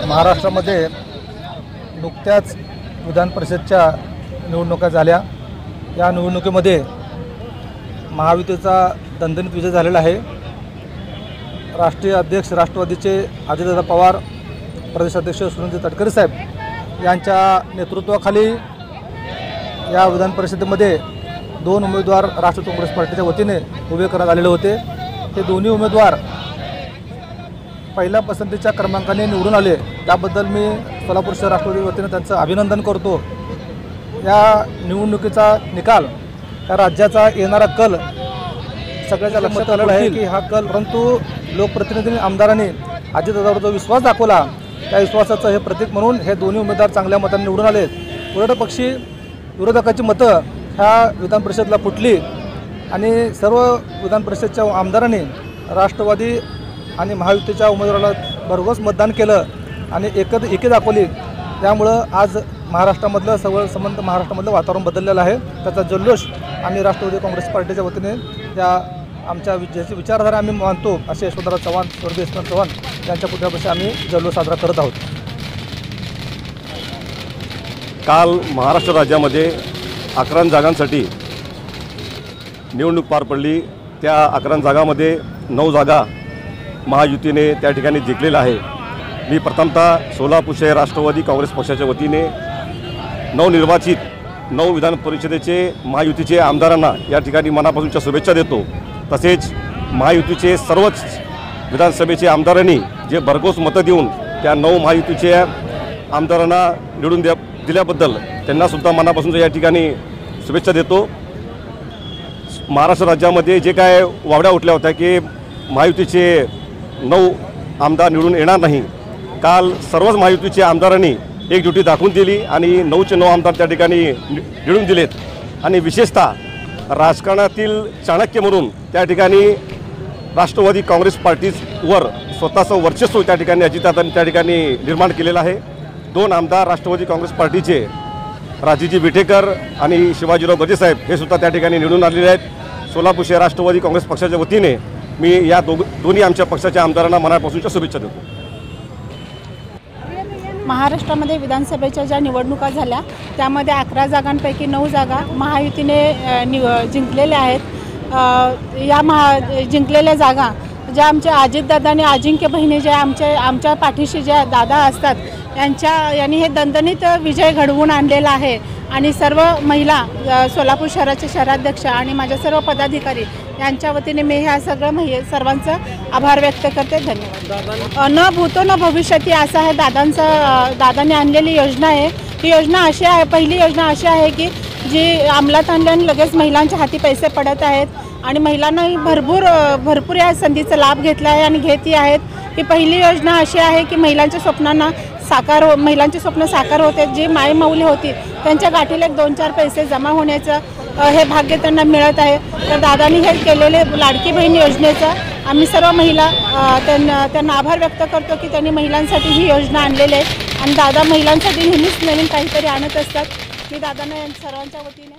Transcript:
महाराष्ट्रामध्ये नुकत्याच विधान परिषदच्या निवडणुका झाल्या। या निवडणुकीमध्ये महायुतीचा दणदणीत विजय झालेला आहे। राष्ट्रीय अध्यक्ष राष्ट्रवादीचे अजितदादा पवार, प्रदेशाध्यक्ष सुनील तटकरे साहेब यांच्या नेतृत्वाखाली या विधान परिषदेमध्ये 2 उमेदवार राष्ट्रवादी काँग्रेस पार्टीच्या वतीने उभे करण्यात आलेले होते। हे दोन्ही उमेदवार पहिल्या पसंतीच्या क्रमांकाने निवडून आले, त्याबद्दल मी सोलापूर शहर राष्ट्रवादी वतीने त्यांचं अभिनंदन करतो। या निवडणुकीचा निकाल या राज्याचा येणारा कल सगळ्याच्या लक्षात आलेला आहे की हा कल, परंतु लोकप्रतिनिधी आमदारांनी अजितदादावर जो विश्वास दाखवला त्या विश्वासाचं हे प्रतीक म्हणून हे दोन्ही उमेदवार चांगल्या मतांनी निवडून आले। उलट पक्षी विरोधकाची मतं ह्या विधान परिषदेला फुटली आणि सर्व विधान परिषदेच्या आमदारांनी राष्ट्रवादी आणि महायुतीच्या उमेदवाराला भरघोस मतदान केलं आणि एकी दाखवली। त्यामुळं आज महाराष्ट्रामधलं संबंध महाराष्ट्रामधलं वातावरण बदललेलं आहे। त्याचा जल्लोष आम्ही राष्ट्रवादी काँग्रेस पार्टीच्या वतीने त्या आमच्या ज्याची विचारधारा आम्ही मानतो असे यशवंतराव चव्हाण, स्वर्गीय यशवंत चव्हाण यांच्या पुतळ्यापाशी आम्ही जल्लोष साजरा करत आहोत। काल महाराष्ट्र राज्यामध्ये 11 जागांसाठी निवडणूक पार पडली। त्या 11 जागांमध्ये 9 जागा महायुतीने त्या ठिकाणी जिंकलेला आहे। मी प्रथमतः सोलापूर शहर राष्ट्रवादी काँग्रेस पक्षाच्या वतीने नवनिर्वाचित 9 विधान परिषदेचे महायुतीचे आमदारांना या ठिकाणी मनापासूनच्या शुभेच्छा देतो। तसेच महायुतीचे सर्वच विधानसभेचे आमदारांनी जे भरघोस मतं देऊन त्या 9 महायुतीचे आमदारांना निवडून दिल्याबद्दल त्यांनासुद्धा मनापासूनच्या या ठिकाणी शुभेच्छा देतो। महाराष्ट्र राज्यामध्ये जे काय वावड्या उठल्या होत्या की महायुतीचे 9 आमदार निवडून येणार नाही, काल सर्वच महायुतीच्या आमदारांनी एकजुटी दाखवून दिली आणि 9चे 9 आमदार त्या ठिकाणी निवडून दिलेत। आणि विशेषतः राजकारणातील चाणक्य म्हणून त्या ठिकाणी राष्ट्रवादी काँग्रेस पार्टीवर स्वतःचं वर्चस्व त्या ठिकाणी अजितदादांनी त्या ठिकाणी निर्माण केलेलं आहे। 2 आमदार राष्ट्रवादी काँग्रेस पार्टीचे राजेजी विटेकर आणि शिवाजीराव गजे साहेब हे सुद्धा त्या ठिकाणी निवडून आलेले आहेत। सोलापूर शहर राष्ट्रवादी काँग्रेस पक्षाच्या वतीने मी या दोन्ही आमच्या पक्षाच्या आमदारांना मनापासूनच्या शुभेच्छा देतो। महाराष्ट्रामध्ये विधानसभेच्या ज्या निवडणुका झाल्या त्यामध्ये 11 जागांपैकी 9 जागा महायुतीने जिंकलेल्या आहेत। या जिंकलेल्या जागा ज्या आमच्या अजितदादा आणि अजिंक्य बहिणी ज्या आमच्या पाठीशी ज्या दादा असतात यांनी हे दणदणीत विजय घडवून आणलेला आहे। आणि सर्व महिला सोलापूर शहराचे शहराध्यक्ष आणि माझ्या सर्व पदाधिकारी यांच्या वतीने मी ह्या सर्वांचं आभार व्यक्त करते। धन्यवाद। न भूतो न भविष्यती असं आहे दादांनी आणलेली योजना आहे। ही योजना अशी आहे, पहिली योजना अशी आहे की जी अंमलात आणल्याने लगेच महिलांच्या हाती पैसे पडत आहेत आणि महिलांनाही भरपूर या संधीचा लाभ घेतला आहे आणि घेतही आहेत। ही पहिली योजना अशी आहे की महिलांच्या स्वप्न साकार होते। जी मायमाऊली होती त्यांच्या गाठीला 2-4 पैसे जमा होण्याचं हे भाग्य त्यांना मिळत आहे। तर दादांनी हे केलेले लाडकी बहीण योजनेचं आम्ही सर्व महिला त्यांना आभार व्यक्त करतो की त्यांनी महिलांसाठी ही योजना आणलेली आहे आणि दादा महिलांसाठी नेहमीच नवीन काहीतरी आणत असतात। मी दादांना सर्वांच्या वतीने